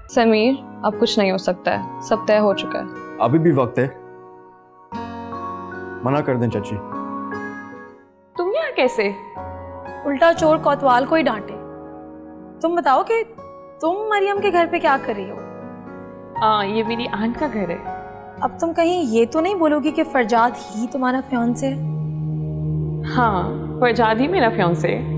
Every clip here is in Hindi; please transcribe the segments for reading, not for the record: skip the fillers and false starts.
समीर, अब कुछ नहीं हो सकता है, सब तय हो चुका है। अभी भी वक्त है, मना कर दें चाची। तुम यहाँ कैसे? उल्टा चोर कोतवाल को ही डांटे। तुम बताओ कि तुम मरियम के घर पे क्या कर रही हो? ये मेरी आंट का घर है। अब तुम कहीं ये तो नहीं बोलोगी कि फरजाद ही तुम्हारा फियांसे है? हाँ, फरजाद ही मेरा फियांसे है।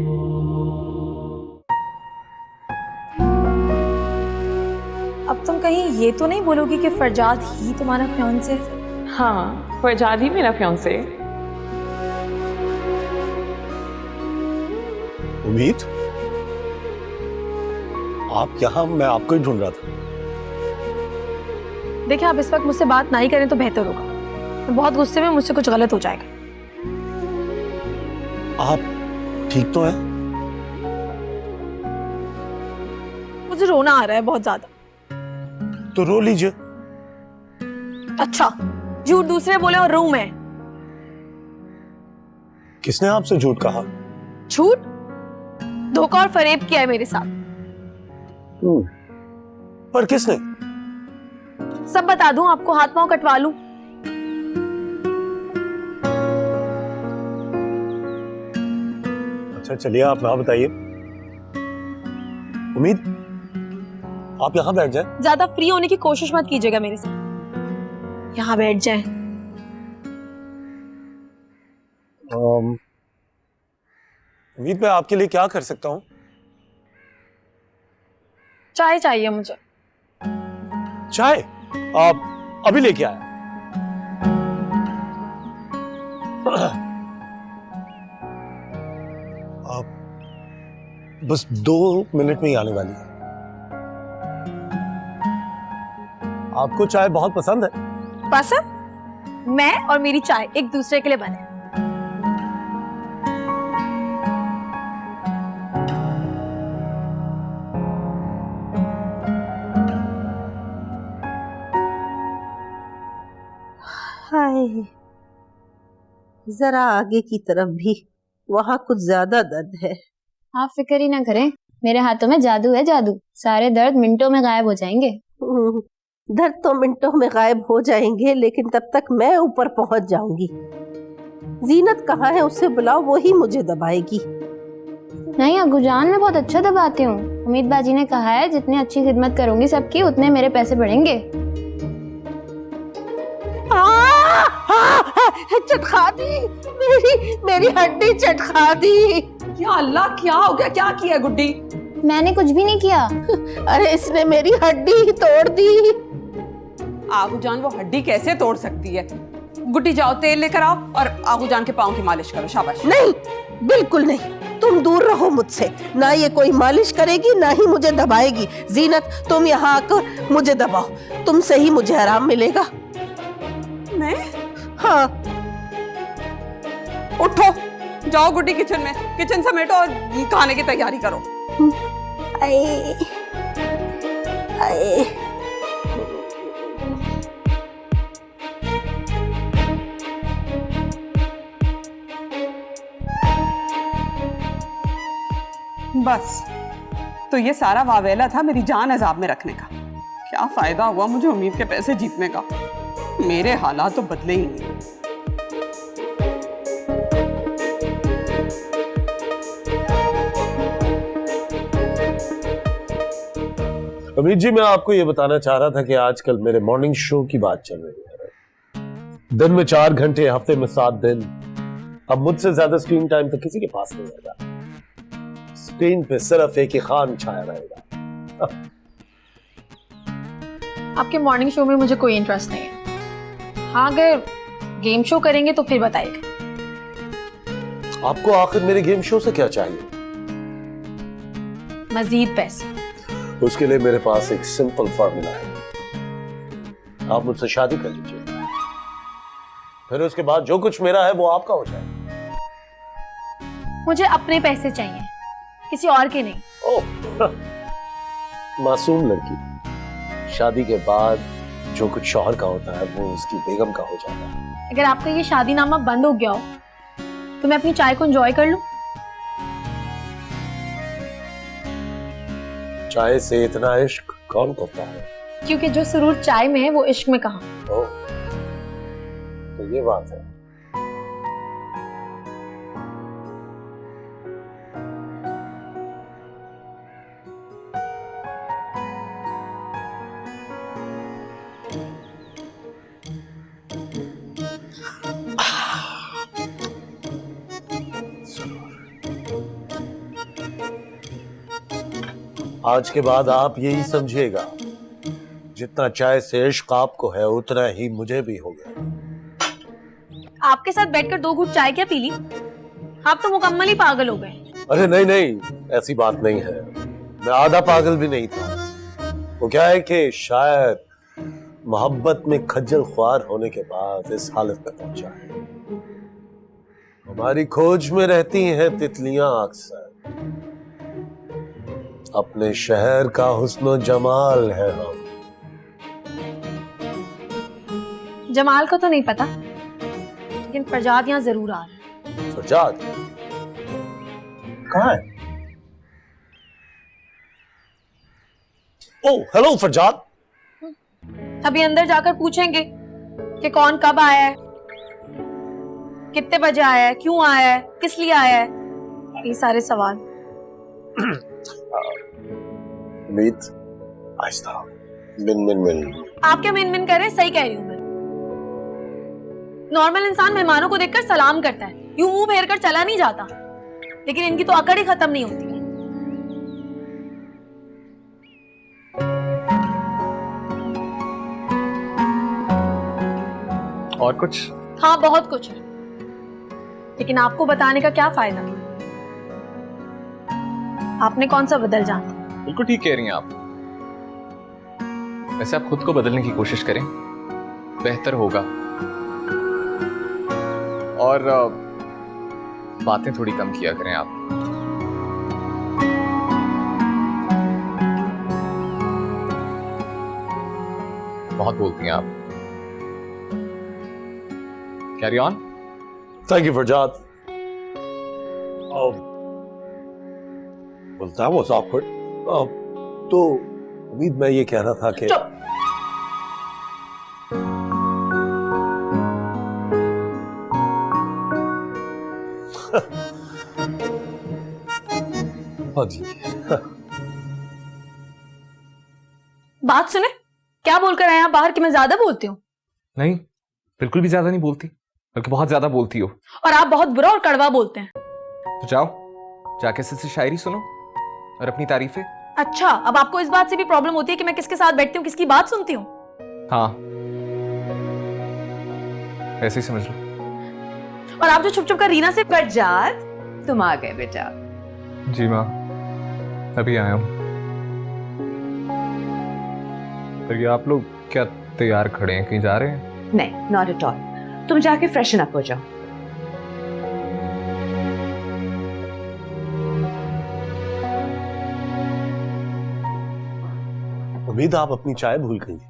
अब तुम कहीं ये तो नहीं बोलोगी कि फरजाद ही तुम्हारा फियांसे है? हाँ, फरजाद ही मेरा फियांसे है। उम्मीद, आप यहाँ? मैं आपको ही ढूंढ रहा था। देखिए, आप इस वक्त मुझसे बात नहीं करें तो बेहतर होगा। मैं बहुत गुस्से में, मुझसे कुछ गलत हो जाएगा। आप ठीक तो हैं? मुझे रोना आ रहा है बहुत ज्यादा। तो रो लीजिए। अच्छा, झूठ दूसरे बोले और रो मैं? किसने आपसे झूठ कहा? झूठ, धोखा और फरेब किया है मेरे साथ। पर किसने? सब बता दूं आपको, हाथ पांव कटवा लूं? अच्छा चलिए, आप ना बताइए। उम्मीद, आप यहाँ बैठ जाएं। ज्यादा फ्री होने की कोशिश मत कीजिएगा मेरे साथ। यहाँ बैठ जाएं। उम्मीद, मैं आपके लिए क्या कर सकता हूँ? चाय चाहिए मुझे। चाय? आप अभी लेके आया। आप बस 2 मिनट में ही आने वाली है। आपको चाय बहुत पसंद है? पसंद? मैं और मेरी चाय एक दूसरे के लिए बने। हाय, जरा आगे की तरफ भी, वहाँ कुछ ज्यादा दर्द है। आप फिक्र ही ना करें, मेरे हाथों में जादू है, जादू। सारे दर्द मिनटों में गायब हो जाएंगे। दर्द तो मिनटों में गायब हो जाएंगे, लेकिन तब तक मैं ऊपर पहुंच जाऊंगी। जीनत कहाँ है? उससे बुलाओ, वो ही मुझे दबाएगी। नहीं अग्गूजान, मैं बहुत अच्छा दबाती हूँ। उम्मीद बाजी ने कहा है, जितनी अच्छी खिदमत करूंगी सबकी, उतने मेरे पैसे बढ़ेंगे। चटखा दी, मेरी हड्डी चटखा दी। क्या अल्लाह, क्या हो गया? क्या किया गुड्डी? मैंने कुछ भी नहीं किया। अरे इसने मेरी हड्डी ही तोड़ दी। आगूजान वो हड्डी कैसे तोड़ सकती है? गुड्डी जाओ, तेल लेकर आओ और आगूजान के पाँव की मालिश करो। शाबाश। नहीं, बिल्कुल नहीं, तुम दूर रहो मुझसे। ना ये कोई मालिश करेगी, ना ही मुझे दबाएगी। जीनत, तुम यहाँ आकर मुझे दबाओ, तुमसे ही मुझे आराम मिलेगा। मैं? हाँ। उठो, जाओ गुड्डी किचन में, किचन समेटो और खाने की तैयारी करो। आए, आए। बस, तो ये सारा वावेला था मेरी जान अजाब में रखने का। क्या फायदा हुआ मुझे उम्मीद के पैसे जीतने का? मेरे हालात तो बदले ही नहीं। अमित जी, मैं आपको ये बताना चाह रहा था कि आजकल मेरे मॉर्निंग शो की बात चल रही है। दिन में 4 घंटे, हफ्ते में 7 दिन। अब मुझसे ज्यादा स्क्रीन टाइम तो किसी के पास नहीं रहेगा। स्क्रीन पे सिर्फ एक ही खान छाया रहेगा। आपके मॉर्निंग शो में मुझे कोई इंटरेस्ट नहीं है। हाँ, अगर गेम शो करेंगे तो फिर बताइएगा। आपको आखिर मेरे गेम शो से क्या चाहिए? मजीद पैसे। उसके लिए मेरे पास एक सिंपल फॉर्मूला है। आप मुझसे शादी कर लीजिए, फिर उसके बाद जो कुछ मेरा है वो आपका हो जाएगा। मुझे अपने पैसे चाहिए, किसी और के नहीं। ओह, मासूम लड़की। शादी के बाद जो कुछ शौहर का होता है वो उसकी बेगम का हो जाता है। अगर आपका ये शादीनामा बंद हो गया हो तो मैं अपनी चाय को एंजॉय कर लूं। चाय से इतना इश्क कौन कहता है? क्योंकि जो सुरूर चाय में है वो इश्क में कहाँ। ओह, तो ये बात है। आज के बाद आप यही समझिएगा, जितना चाय से इश्क आपको है उतना ही मुझे भी हो गया। आपके साथ बैठकर 2 घूंट चाय क्या पी ली? आप तो मुकम्मल ही पागल हो गए। अरे नहीं नहीं, ऐसी बात नहीं है, मैं आधा पागल भी नहीं था। वो क्या है कि शायद मोहब्बत में खज्जल ख्वार होने के बाद इस हालत में पहुंचा है। हमारी खोज में रहती हैं तितलियां अक्सर, अपने शहर का हुस्न जमाल है हम। जमाल को तो नहीं पता, लेकिन फरजाद यहाँ जरूर आ रहा है। फरजाद कहाँ है? Oh hello Farzad. अभी अंदर जाकर पूछेंगे कि कौन कब आया है, कितने बजे आया है, क्यों आया है, किस लिए आया है, ये सारे सवाल। उम्मीद आहिस्ता, मिन मिन मिन। आप क्या मिन मिन कर रहे हैं? सही कह रही हूँ मैं। नॉर्मल इंसान मेहमानों को देखकर सलाम करता है, यूं मुंह फेर कर चला नहीं जाता, लेकिन इनकी तो अकड़ ही खत्म नहीं होती है। और कुछ? हाँ बहुत कुछ है, लेकिन आपको बताने का क्या फायदा? आपने कौन सा बदल जाना? बिल्कुल ठीक कह रही हैं आप। वैसे आप खुद को बदलने की कोशिश करें, बेहतर होगा। और बातें थोड़ी कम किया करें आप। बहुत बोलती हैं आप। Carry on. Thank you Farzad. well, that was awkward. तो उम्मीद मैं ये कह रहा था कि हाँ जी। बात सुने, क्या बोलकर आए आप बाहर कि मैं ज्यादा बोलती हूँ? नहीं, बिल्कुल भी ज्यादा नहीं बोलती, बल्कि बहुत ज्यादा बोलती हो। और आप बहुत बुरा और कड़वा बोलते हैं। तो जाओ, जाके से शायरी सुनो और अपनी तारीफें। अच्छा, अब आपको इस बात से भी प्रॉब्लम होती है कि मैं किसके साथ बैठती हूँ, किसकी बात सुनती हूँ? हाँ, ऐसे ही समझ लो। और आप जो छुप छुप कर रीना से फरजाद, तुम आ गए बेटा। जी माँ, अभी आया हूँ। पर ये आप लोग क्या तैयार खड़े हैं, कहीं जा रहे हैं? नहीं, नॉट एट ऑल। तुम जाके फ्रेशन अप हो जाओ। उम्मीद आप अपनी चाय भूल गई थी।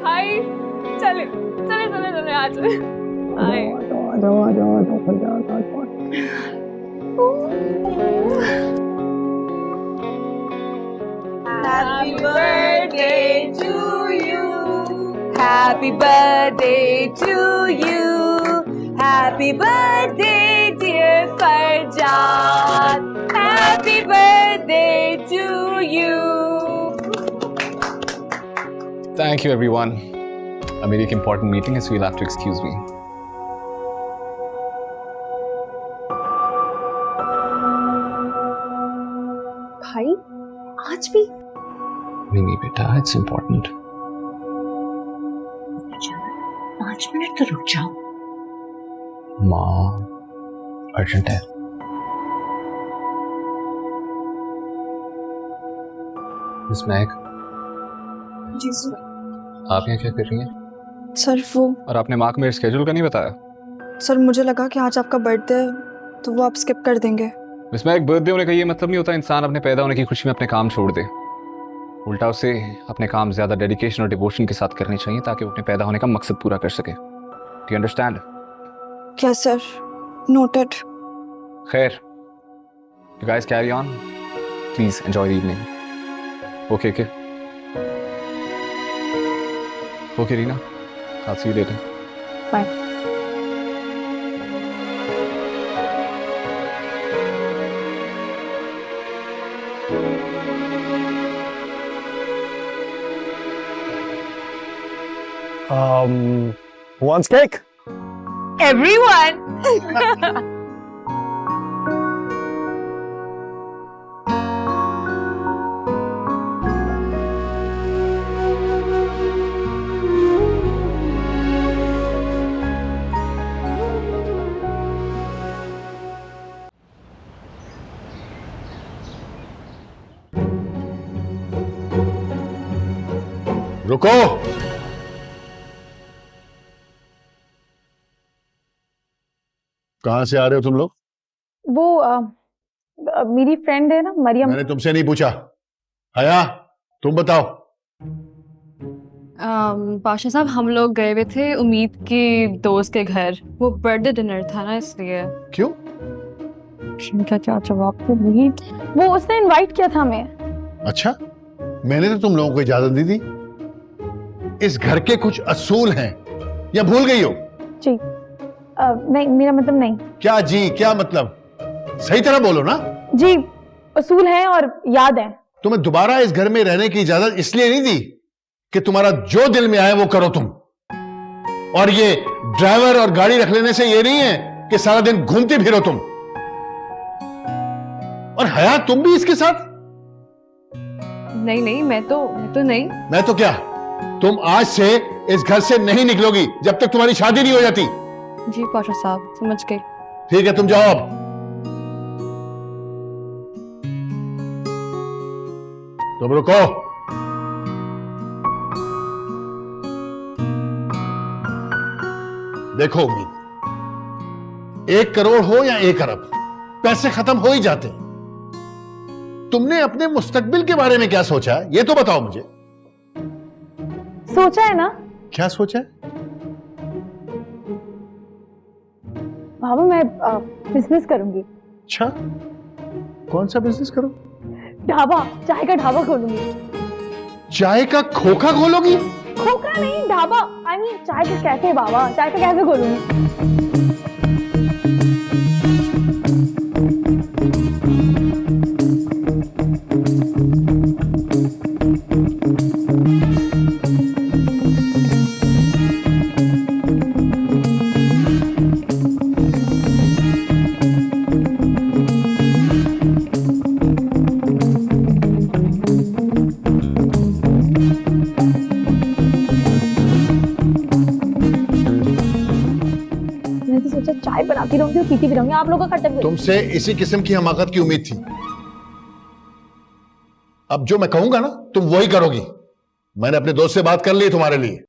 हाय, चले चले चले चले आ चले। हाय, Happy birthday to you. Happy birthday to you. Happy birthday, dear Farjad. Happy birthday to you. Thank you everyone. मेरी एक important meeting है, so you'll have to excuse me. भाई, आज भी? नहीं बेटा, it's important. 5 मिनट तो रुक जाओ। माँ, अर्जेंट है। मिस महक, जी सर। आप यहाँ क्या कर रही हैं? सर वो और आपने माँ को मेरे स्केड्यूल का नहीं बताया? सर मुझे लगा कि आज आपका बर्थडे है तो वो आप स्किप कर देंगे। मिस महक, बर्थडे होने का ये मतलब नहीं होता इंसान अपने पैदा होने की खुशी में अपने काम छोड़ दे। उल्टा उसे अपने काम ज्यादा डेडिकेशन और डिवोशन के साथ करने चाहिए ताकि वो अपने पैदा होने का मकसद पूरा कर सके। Do you understand? क्या सर? नोटेड। खैर, you guys carry on, please enjoy the evening. Okay okay Reena, I'll see you later. Bye. Who wants cake? Everyone. रुको। कहां से आ रहे हो तुम लोग? वो मेरी फ्रेंड है ना मरियम। मैंने तुमसे नहीं पूछा। हया, तुम बताओ। पाशा साहब, हम लोग गए हुए थे उम्मीद के दोस्त के घर, वो बर्थडे डिनर था ना इसलिए। क्यों? क्या क्या जवाब तो उम्मीद। वो उसने इनवाइट किया था हमें। अच्छा, मैंने तो तुम लोगों को इजाजत दी थी। इस घर के कुछ असूल हैं, या भूल गई हो? जी नहीं, मेरा मतलब नहीं। क्या जी, क्या मतलब? सही तरह बोलो ना। जी, असूल हैं और याद हैं। तुम्हें दोबारा इस घर में रहने की इजाजत इसलिए नहीं दी कि तुम्हारा जो दिल में आए वो करो तुम। और ये ड्राइवर और गाड़ी रख लेने से ये नहीं है कि सारा दिन घूमते फिरो तुम। और हया, तुम भी इसके साथ? नहीं, मैं तो नहीं। मैं तो क्या? तुम आज से इस घर से नहीं निकलोगी जब तक तुम्हारी शादी नहीं हो जाती। जी पाशा साहब, समझ गए। ठीक है, तुम जाओ अब। तुम रुको। देखो उम्मीद, 1 करोड़ हो या 1 अरब, पैसे खत्म हो ही जाते हैं। तुमने अपने मुस्तकबिल के बारे में क्या सोचा है, ये तो बताओ मुझे। सोचा है ना। क्या सोचा है? बाबा, मैं बिजनेस करूंगी। अच्छा, कौन सा बिजनेस करो? ढाबा, चाय का ढाबा खोलूंगी। चाय का खोखा खोलोगी? खोखा नहीं, ढाबा। आई मीन चाय का कैफे बाबा, चाय का कैफे खोलूंगी। चाय बनाती रहूंगी और पीती भी रहूंगी। आप लोगों का कर्तव्य। तुमसे इसी किस्म की हमाकत की उम्मीद थी। अब जो मैं कहूंगा ना, तुम वही करोगी। मैंने अपने दोस्त से बात कर ली तुम्हारे लिए।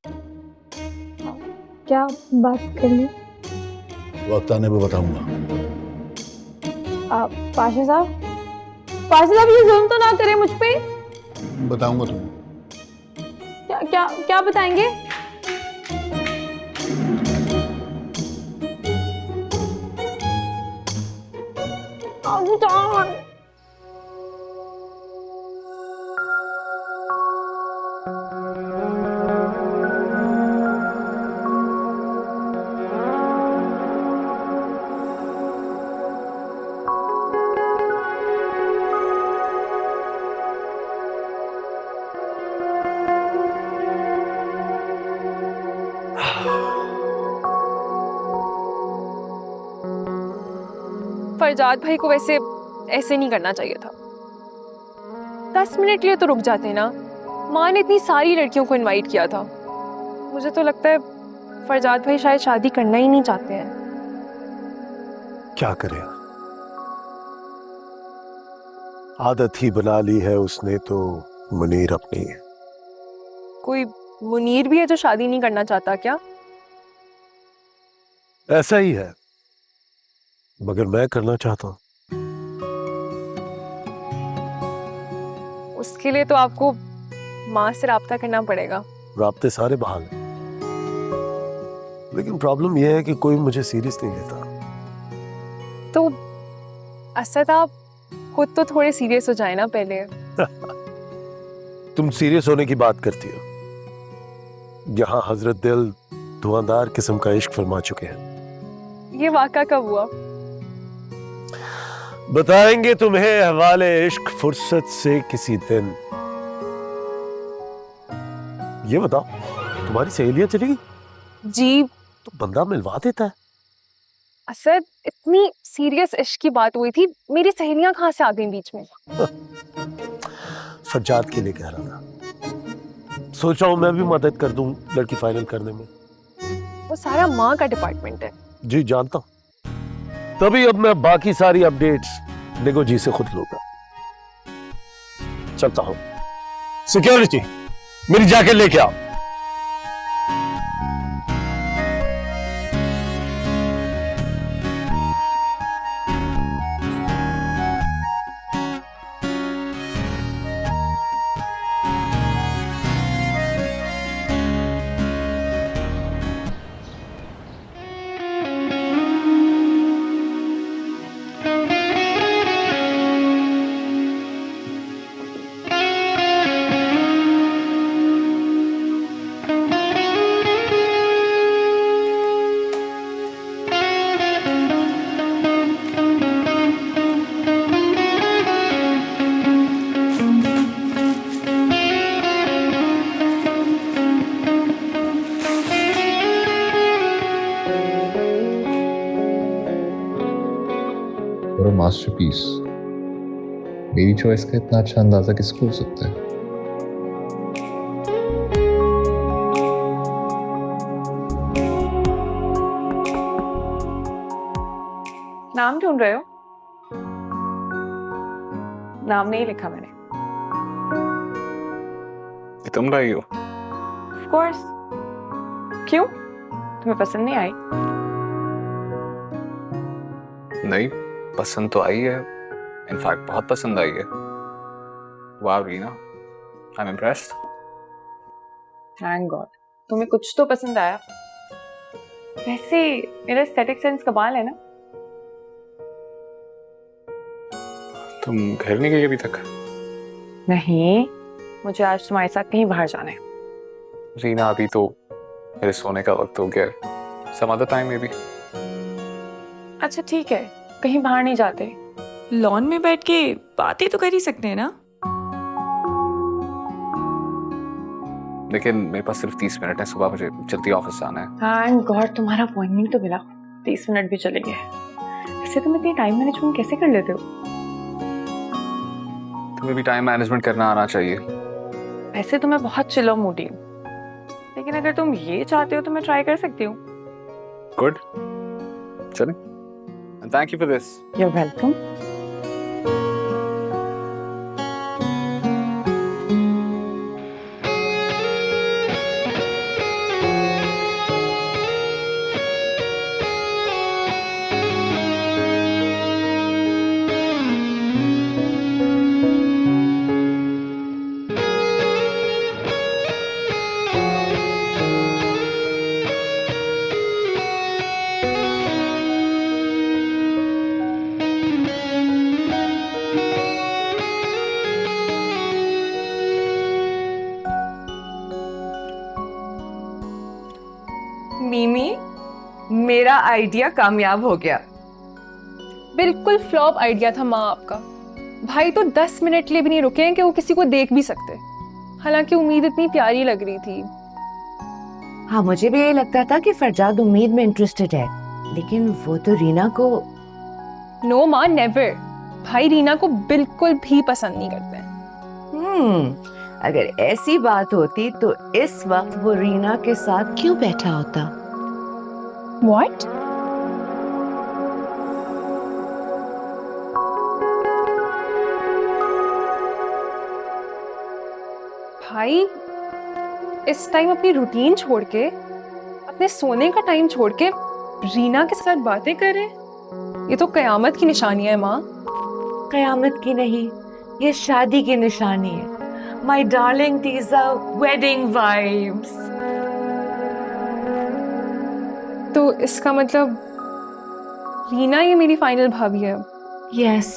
क्या बात करनी? वक्त आने पे बताऊंगा। पाशा साहब, ये जुल्म तो ना करें मुझ पे। बताऊंगा तुम्हें। क्या क्या क्या बताएंगे? जान। फरजाद भाई को वैसे ऐसे नहीं करना चाहिए था। 10 मिनट के लिए तो रुक जाते ना। माँ ने इतनी सारी लड़कियों को इनवाइट किया था। मुझे तो लगता है फरजाद भाई शायद शादी करना ही नहीं चाहते हैं। क्या करे, आदत ही बना ली है उसने तो मुनीर अपनी। कोई मुनीर भी है जो शादी नहीं करना चाहता क्या? ऐसा ही है, मगर मैं करना चाहता हूं। उसके लिए तो आपको माँ से राब्ता करना पड़ेगा। राब्ते सारे बहाल हैं, लेकिन प्रॉब्लम यह है कि कोई मुझे सीरियस नहीं लेता। तो असद आप खुद तो थोड़े सीरियस हो जाए ना पहले। तुम सीरियस होने की बात करती हो, यहाँ हजरत दिल धुआंधार किस्म का इश्क फरमा चुके हैं। ये वाक़ा कब हुआ? बताएंगे तुम्हें हवाले इश्क फुर्सत से किसी दिन। ये बताओ, तुम्हारी सहेलियां चलेगी? जी तो बंदा मिलवा देता है। असद, इतनी सीरियस इश्क की बात हुई थी, मेरी सहेलियां कहाँ से आ गई बीच में? सज्जाद के लिए कह रहा था, सोचा हूं मैं भी मदद कर दूं लड़की फाइनल करने में। वो सारा माँ का डिपार्टमेंट है। जी जानता हूं, तभी अब मैं बाकी सारी अपडेट्स निगो जी से खुद लूंगा। चलता हूं। सिक्योरिटी, मेरी जैकेट लेके आओ। मास्टरपीस, मेरी चॉइस का इतना अच्छा अंदाजा किसको हो सकता है? नाम ढूंढ रहे हो? नाम नहीं लिखा मैंने। ये तुम लाई हो? Of course। क्यों? तुम्हें पसंद नहीं आई? नहीं, पसंद तो आई है, इनफैक्ट बहुत पसंद आई है। वाह Reena, I am impressed. Thank God, तुम्हें कुछ तो पसंद आया। वैसे मेरा एस्थेटिक सेंस कमाल है ना? तुम घर नहीं गई अभी तक? नहीं, मुझे आज तुम्हारे साथ कहीं बाहर जाना है। रीना, अभी तो मेरे सोने का वक्त हो गया है, सम अदर टाइम में भी। अच्छा ठीक है, कहीं बाहर नहीं जाते? लॉन में बैठ के बातें तो कर ही सकते हैं ना? लेकिन मेरे पास सिर्फ 30 मिनट है, सुबह मुझे जल्दी ऑफिस जाना है। थैंक गॉड तुम्हारा अपॉइंटमेंट तो मिला। 30 मिनट भी चले गए। वैसे तुम इतनी टाइम मैनेजमेंट कैसे कर लेते हो? तुम्हें भी टाइम मैनेजमेंट करना आना चाहिए। वैसे तो मैं बहुत चिलो मूडी हूँ, लेकिन अगर तुम ये चाहते हो तो मैं ट्राई कर सकती हूँ। गुड, चलें। And thank you for this. You're welcome. Mimi, मेरा आइडिया कामयाब हो गया। बिल्कुल फ्लॉप आइडिया था माँ आपका। भाई तो 10 मिनट के लिए भी नहीं रुके हैं कि वो किसी को देख भी सकते। हालांकि उम्मीद इतनी प्यारी लग रही थी। हाँ, मुझे भी यही लगता था कि फरजाद उम्मीद में इंटरेस्टेड है, लेकिन वो तो रीना को। नो माँ, नेवर। भाई रीना को बिल्कुल भी पसंद नहीं करते हैं। अगर ऐसी बात होती तो इस वक्त वो रीना के साथ क्यों बैठा होता? What? भाई इस टाइम अपनी रूटीन छोड़ के, अपने सोने का टाइम छोड़ के रीना के साथ बातें कर रहे हैं। ये तो कयामत की निशानी है माँ। कयामत की नहीं, ये शादी की निशानी है। My darling, these are wedding vibes. तो इसका मतलब रीना ये मेरी फाइनल भाभी है। Yes.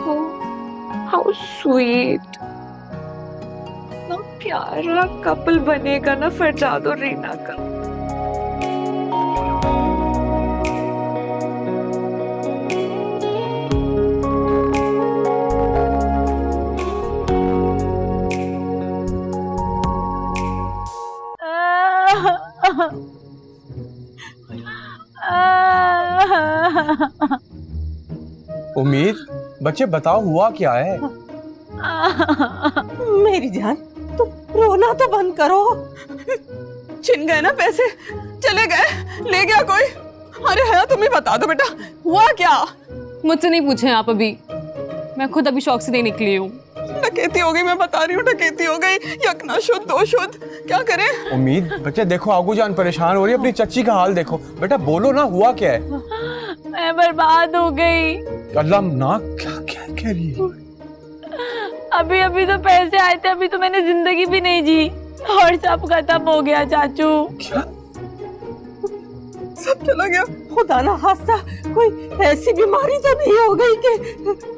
Oh, how sweet. ना प्यारा कपल बनेगा ना फरजाद और रीना का। उम्मीद, बच्चे बताओ हुआ क्या है? मेरी जान, तुम रोना तो बंद करो। छिन गए ना पैसे, चले गए, ले गया कोई? अरे हया तुम ही बता दो बेटा, हुआ क्या? मुझसे नहीं पूछे आप अभी, मैं खुद अभी शौक से नहीं निकली हूँ। डकैती हो गई, मैं बता रही हूँ डकैती हो गई। यकना शुद्ध दो शुद्ध, क्या करें? उम्मीद, बच्चे देखो आगू जान परेशान हो रही है, अपनी चच्ची का हाल देखो। बेटा बोलो ना, हुआ क्या है? मैं बर्बाद हो गई। अल्लाह ना, क्या क्या कह रही है? अभी अभी तो पैसे आए थे, अभी तो मैंने जिंदगी भी नहीं जी और सब खत्म हो गया चाचू। क्या? सब चला गया? खुदा ना खास्ता कोई ऐसी बीमारी तो नहीं हो गई कि?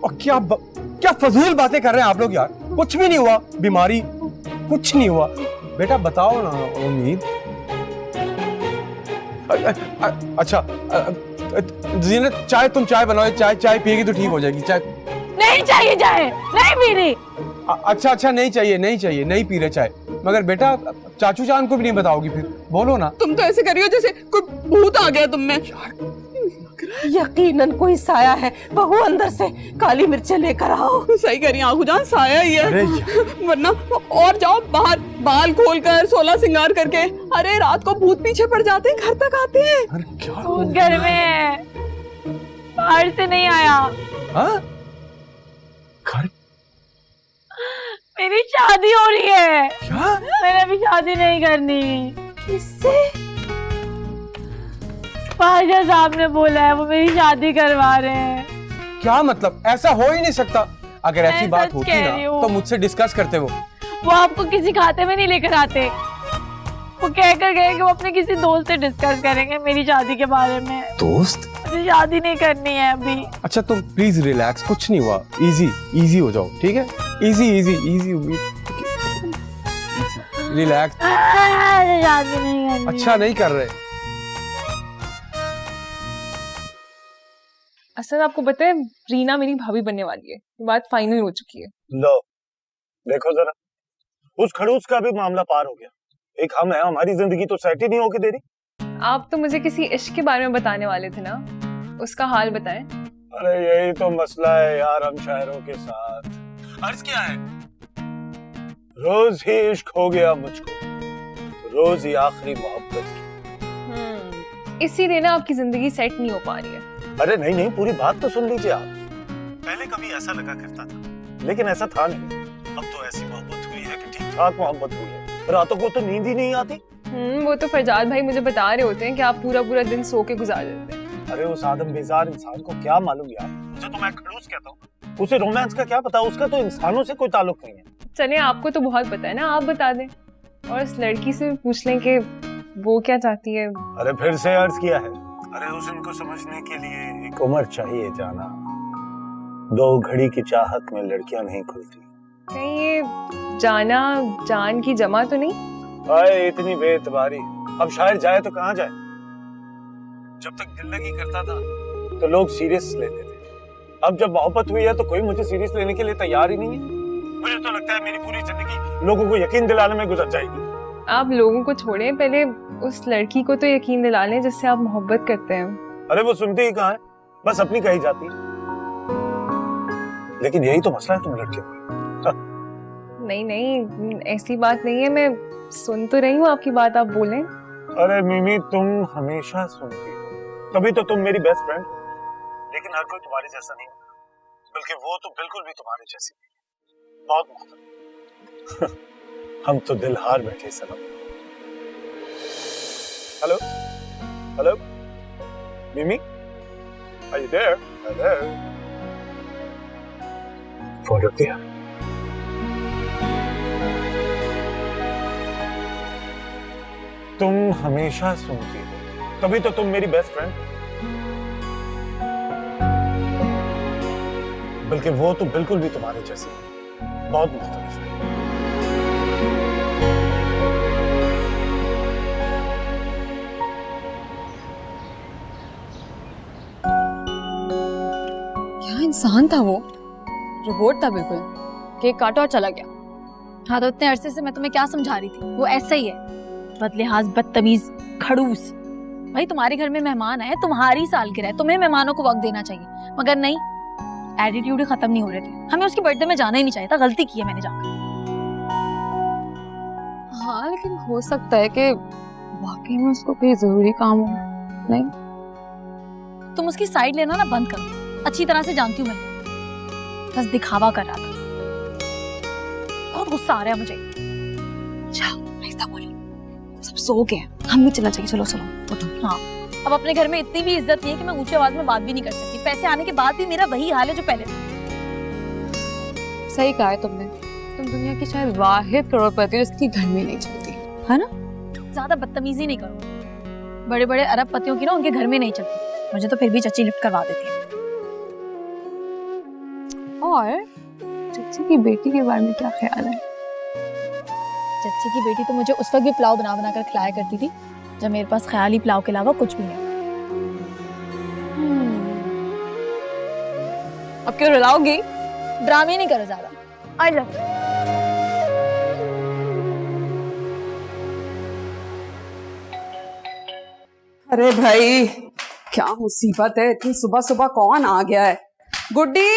और क्या फजूल बातें कर रहे हैं आप लोग यार? कुछ भी नहीं हुआ, बीमारी कुछ नहीं हुआ। बेटा बताओ ना उम्मीद। अच्छा जीनत, चाय तुम चाय बनाओ, चाय पिएगी तो ठीक हो जाएगी। चाय नहीं चाहिए, चाय नहीं पी रही। अच्छा नहीं चाहिए, नहीं पी रहे चाय। मगर बेटा चाचू जान को भी नहीं बताओगी फिर? बोलो ना। तुम तो ऐसे कर रही हो जैसे कोई भूत आ गया तुम में। यकीनन कोई साया है, बहू अंदर से काली मिर्चें लेकर आओ। सही कह रही आगू जान, साया ही अरे है वरना। और जाओ बाहर, बाल खोलकर 16 सिंगार करके। अरे रात को भूत पीछे पड़ जाते हैं, घर तक आते हैं। अरे क्या? भूत घर में है, बाहर से नहीं आया। हाँ? घर? मेरी शादी हो रही है। क्या? मैंने अभी शादी नहीं करनी। किससे? पाशा साहब ने बोला है, वो मेरी शादी करवा रहे हैं। क्या मतलब? ऐसा हो ही नहीं सकता। अगर ऐसी मैं बात सच होती कह ना रही हूँ। तो मुझसे डिस्कस करते वो। वो आपको किसी खाते में नहीं लेकर आते। वो कहकर गए कि वो अपने किसी दोस्त से डिस्कस करेंगे मेरी शादी के बारे में। दोस्त? मुझे शादी नहीं करनी है अभी। अच्छा तुम प्लीज रिलैक्स, कुछ नहीं हुआ। इजी हो जाओ, ठीक है? इजी उम्मीद, रिलैक्स। शादी नहीं करनी। अच्छा नहीं कर रहे। असल आपको पता है रीना मेरी भाभी बनने वाली है, बात फाइनल हो चुकी है। लो देखो जरा, उस खड़ूस का भी मामला पार हो गया। एक हम है, हमारी जिंदगी तो सेट ही नहीं होके दे रही। आप तो मुझे किसी इश्क के बारे में बताने वाले थे ना, उसका हाल बताएं। अरे यही तो मसला है यार हम शायरों के साथ। अर्ज क्या है, रोज ही इश्क हो गया मुझको, रोज ही आखिरी मोहब्बत की। इसीलिए ना आपकी जिंदगी सेट नहीं हो पा रही है। अरे नहीं, पूरी बात तो सुन लीजिए आप। पहले कभी ऐसा लगा करता था, लेकिन ऐसा था नहीं। अब तो ऐसी मोहब्बत हुई है कि ठीक ठाक मोहब्बत हुई है, रातों को तो नींद ही नहीं आती। वो तो फरजाद भाई मुझे बता रहे होते हैं कि आप पूरा दिन सो के गुजार देते हैं। अरे उस आदम बेजार इंसान को क्या मालूम यार, मुझे तो मैं खड़ूस कहता हूँ, उसे रोमांस का क्या पता, उसका तो इंसानों से कोई ताल्लुक नहीं है। चलिए आपको तो बहुत पता है ना, आप बता दें और इस लड़की से पूछ लें कि वो क्या चाहती है। अरे फिर से अर्ज किया है। अरे उस इनको समझने के लिए एक उम्र चाहिए जाना, 2 घड़ी की चाहत में लड़कियां नहीं खुलती। कहीं ये जाना जान की जमा तो नहीं? आए इतनी बेतबारी, अब शायर जाए तो कहाँ जाए। जब तक दिल लगी करता था तो लोग सीरियस लेते थे, अब जब मोहब्बत हुई है तो कोई मुझे सीरियस लेने के लिए तैयार ही नहीं है। मुझे तो लगता है मेरी पूरी जिंदगी लोगों को यकीन दिलाने में गुजर जाएगी। आप लोगों को छोड़ें, पहले उस लड़की को तो यकीन दिला लें जिससे आप मोहब्बत करते हैं। अरे वो सुनती ही कहाँ है, बस अपनी कही जाती है। लेकिन यही तो मसला है तुम लड़कियों का। नहीं ऐसी बात नहीं है, मैं सुन तो रही हूँ आपकी बात, आप बोलें। अरे मिमी तुम हमेशा सुनती हो, तभी तो तुम मेरी बेस्ट फ्रेंड। लेकिन हर कोई तुम्हारे जैसा नहीं होता, बल्कि वो तो बिल्कुल भी तुम्हारे जैसी नहीं, बहुत मुख्तलिफ। हम तो दिल हार बैठे सनम। Hello hello Mimi, are you there? Hello, phone रख दिया। तुम हमेशा सुनती हो, तभी तो तुम मेरी बेस्ट फ्रेंड। बल्कि वो तो बिल्कुल भी तुम्हारे जैसी नहीं, बहुत मुख्तलिफ है। क्या इंसान था वो, रोबोट था बिल्कुल। केक काटा और चला गया। हाँ तो इतने अरसे से मैं तुम्हें क्या समझा रही थी, वो ऐसा ही है, बदलिहाज, बदतमीज, खड़ूस। भाई तुम्हारे घर में मेहमान आए, तुम्हारी सालगिरह है, तुम्हें मेहमानों को वक्त देना चाहिए, मगर नहीं, एटीट्यूड ही खत्म नहीं हो रहे थे। हमें उसकी बर्थडे में जाना ही नहीं चाहिए था, गलती की है मैंने जाकर। हाँ लेकिन हो सकता है कि वाकई में उसको कोई जरूरी काम हो। नहीं, तुम उसकी साइड लेना ना बंद करो, अच्छी तरह से जानती हूँ मैं, बस दिखावा कर रहा था। बहुत गुस्सा आ रहा है मुझे। ऐसा बोलो, सब सो गए, हम भी चलना चाहिए। चलो चलो उठो। हाँ, अब अपने घर में इतनी भी इज्जत नहीं है कि मैं ऊंची आवाज में बात भी नहीं कर सकती। पैसे आने के बाद भी मेरा वही हाल है जो पहले था। सही कहा है तुमने, तुम दुनिया की शायद वाहिद करोड़पति हो जिसकी घर में नहीं चलती है ना। ज्यादा बदतमीजी नहीं करो, बड़े बड़े अरबपतियों की ना उनके घर में नहीं चलती। मुझे तो फिर भी चच्ची लिफ्ट करवा देती है। और चच्ची की बेटी के बारे में क्या ख्याल है? चच्ची की बेटी तो मुझे उस वक्त भी पुलाव बना बना कर खिलाया करती थी जब मेरे पास ख्याली पुलाव के अलावा कुछ भी नहीं। अब क्यों रुलाओगी? ड्रामे नहीं करो ज्यादा। I love. अरे भाई क्या मुसीबत है, इतनी सुबह सुबह कौन आ गया है? गुड्डी,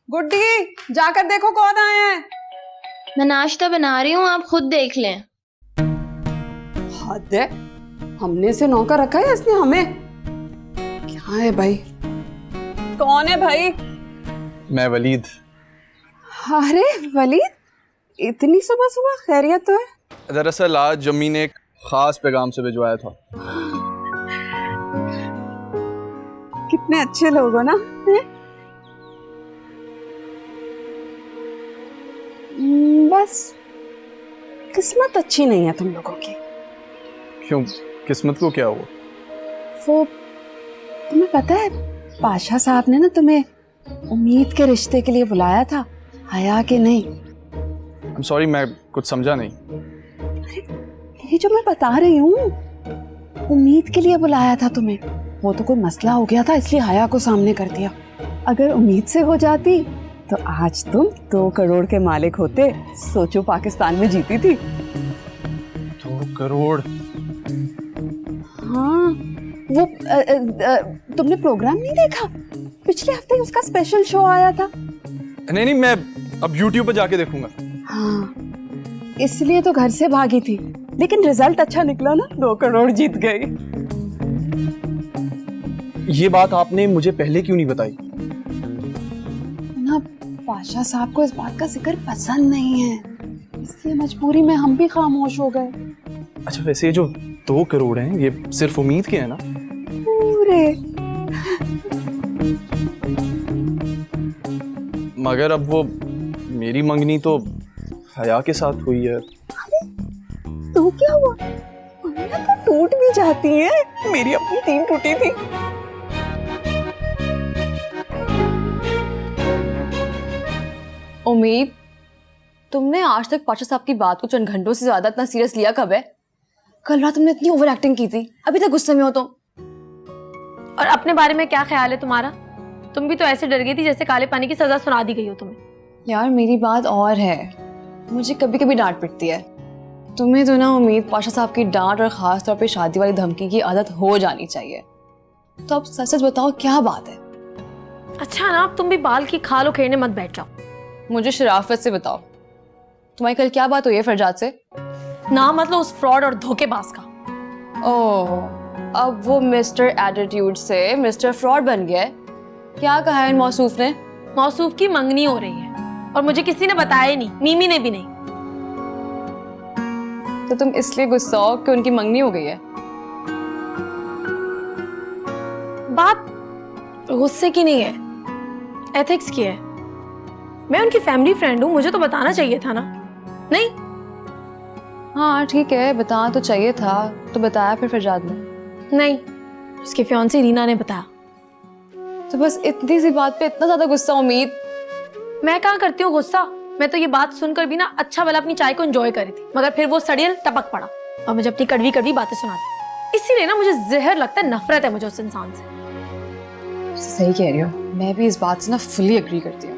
गुड्डी जाकर देखो कौन आया है। मैं नाश्ता बना रही हूँ, आप खुद देख लें। हद है, हमने से नौकर रखा है इसने हमें। क्या है भाई? कौन है भाई? मैं वलीद। अरे वलीद, इतनी सुबह सुबह खैरियत तो है? दरअसल आज जम्मी ने एक खास पैगाम से भिजवाया था। कितने अच्छे लोग हो ना। बस किस्मत अच्छी नहीं है तुम लोगों की। क्यों, किस्मत को क्या हुआ? वो तुम्हें पता है, पाशा साहब ने ना तुम्हें उम्मीद के रिश्ते के लिए बुलाया था, आया कि नहीं? I'm sorry, मैं कुछ समझा नहीं। ये जो मैं बता रही हूँ, उम्मीद के लिए बुलाया था तुम्हें। वो तो कोई मसला हो गया था इसलिए हया को सामने कर दिया। अगर उम्मीद से हो जाती तो आज तुम 2 करोड़ के मालिक होते। सोचो पाकिस्तान में जीती थी। 2 करोड़? हाँ, वो तुमने प्रोग्राम नहीं देखा? पिछले हफ्ते उसका स्पेशल शो आया था। नहीं, मैं अब YouTube पे जाके देखूंगा। हाँ, इसलिए तो घर से भागी थी, लेकिन रिजल्ट अच्छा निकला ना, 2 करोड़ जीत गई। ये बात आपने मुझे पहले क्यों नहीं बताई? ना, पाशा साहब को इस बात का जिक्र पसंद नहीं है, इसलिए मजबूरी में हम भी खामोश हो गए। अच्छा, वैसे ये जो 2 करोड़ हैं, ये सिर्फ उम्मीद के हैं ना? पूरे। मगर अब वो मेरी मंगनी तो हया के साथ हुई है। तो क्या हुआ? मंगनियां तो टूट भी जाती हैं। मेरी अपनी 3 टूटी थी। उम्मीद, तुमने आज तक पाशा साहब की बात को चंद घंटों से ज्यादा इतना सीरियस लिया कब है? कल रात तुमने इतनी ओवर एक्टिंग की थी, अभी तक गुस्से में हो तुम। और अपने बारे में क्या ख्याल है तुम्हारा? तुम भी तो ऐसे डर गई थी जैसे काले पानी की सजा सुना दी गई हो तुम्हें। यार मेरी बात और है, मुझे कभी कभी डांट पिटती है। तुम्हें तो ना उम्मीद पाशा साहब की डांट और खास तौर पे शादी वाली धमकी की आदत हो जानी चाहिए। तो अब सच सच बताओ क्या बात है? अच्छा ना, अब तुम भी बाल की खाल उखेड़ने मत बैठ जाओ। मुझे शराफत से बताओ, तुम्हारी कल क्या बात हुई है फरजाद से? ना मतलब उस फ्रॉड और धोखेबाज का। ओह, अब वो मिस्टर एटीट्यूड से मिस्टर फ्रॉड बन गया है। क्या कहा है इन मौसूफ ने? मौसूफ की मंगनी हो रही है और मुझे किसी ने बताया ही नहीं, मीमी ने भी नहीं। तो तुम इसलिए गुस्सा हो कि उनकी मंगनी हो गई है? बात गुस्से की नहीं है, एथिक्स की है। मैं उनकी फैमिली फ्रेंड हूँ, मुझे तो बताना चाहिए था ना। नहीं? हाँ ठीक है, बताना तो चाहिए था, तो बताया फिर फरजाद ने? नहीं, उसके फियांसी रीना ने बताया। तो बस इतनी सी बात पे इतना ज्यादा गुस्सा उम्मीद? मैं कहाँ करती हूँ गुस्सा, मैं तो ये बात सुनकर भी ना अच्छा वाला अपनी चाय को एंजॉय करी थी, मगर फिर वो सड़ियल टपक पड़ा और मुझे अपनी कड़वी कड़वी बातें सुनाती। इसीलिए ना मुझे जहर लगता है, नफरत है मुझे उस इंसान से। सही कह रही हो, मैं भी इस बात से ना फुली एग्री करती हूँ।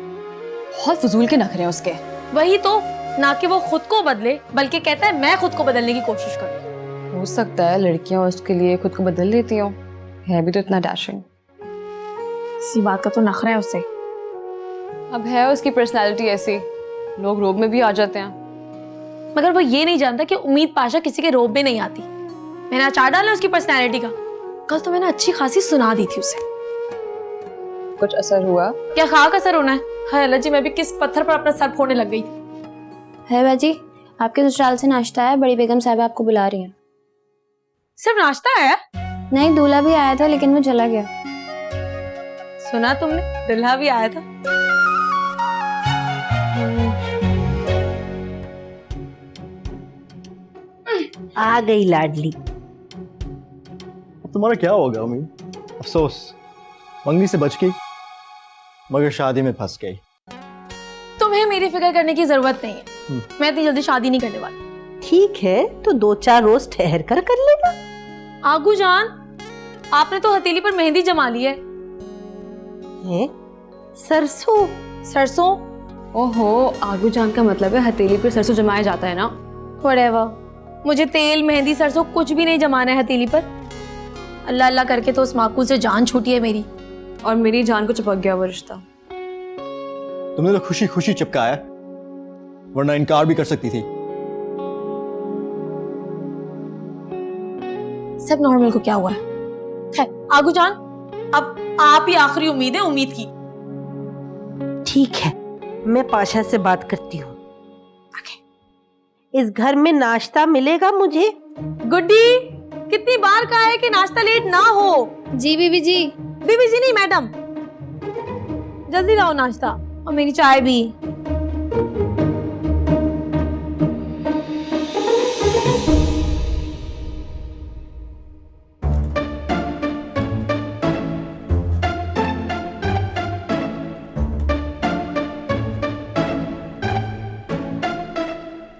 बहुत फजूल के नखरे हैं उसके। वही तो, ना कि वो खुद को बदले बल्कि कहता है मैं खुद को बदलने की कोशिश करूँ। हो सकता है लड़कियां उसके लिए खुद को बदल लेती हो, है भी तो इतना डैशिंग। इसी बात का तो नखरा है उससे। अब है उसकी पर्सनालिटी ऐसी, लोग रोब में भी आ जाते हैं। मगर वो ये नहीं जानता कि उम्मीद पाशा किसी के रोब में नहीं आती। मैंने अचार डाला उसकी पर्सनालिटी का। कल तो मैंने अच्छी खासी सुना दी थी उसे। कुछ असर हुआ? क्या खाक असर होना है? हाय अल्लाह जी, मैं भी किस पत्थर पर अपना सर फोड़ने लग गई थी। है बाजी, आपके ससुराल से नाश्ता है, बड़ी बेगम साहब आपको बुला रही हैं। सिर्फ नाश्ता है? नहीं, दूल्हा भी आया था लेकिन वो चला गया। सुना तुमने, दूल्हा भी आया था? आ गई लाडली। अब तुम्हारा क्या होगा उम्मीद? अफसोस, मंगनी से बच गई मगर शादी में फंस गई। तुम्हें मेरी फिक्र करने की जरूरत नहीं है, मैं इतनी जल्दी शादी नहीं करने वाली। ठीक है, तो 2-4 रोज ठहर कर लेना। आगू जान, आपने तो हथेली पर मेहंदी जमा ली है। सरसों? सरसों? ओहो, आगू जान का मतलब है हथेली पर सरसों जमाया जाता है ना? व्हाटएवर, मुझे तेल मेहंदी सरसों कुछ भी नहीं जमाना है हथेली पर। अल्लाह अल्लाह करके तो उस माकूल से जान छूटी है मेरी। और मेरी जान को चिपक गया वो रिश्ता। तुमने तो खुशी खुशी चिपकाया, वरना इनकार भी कर सकती थी। सब नॉर्मल को क्या हुआ है आगू जान, अब आप ही आखिरी उम्मीद है उम्मीद की। ठीक है, मैं पाशा से बात करती हूँ। इस घर में नाश्ता मिलेगा मुझे? गुड्डी, कितनी बार कहा है कि नाश्ता लेट ना हो। जी बीबी जी। बीबी जी नहीं मैडम, जल्दी लाओ नाश्ता और मेरी चाय भी।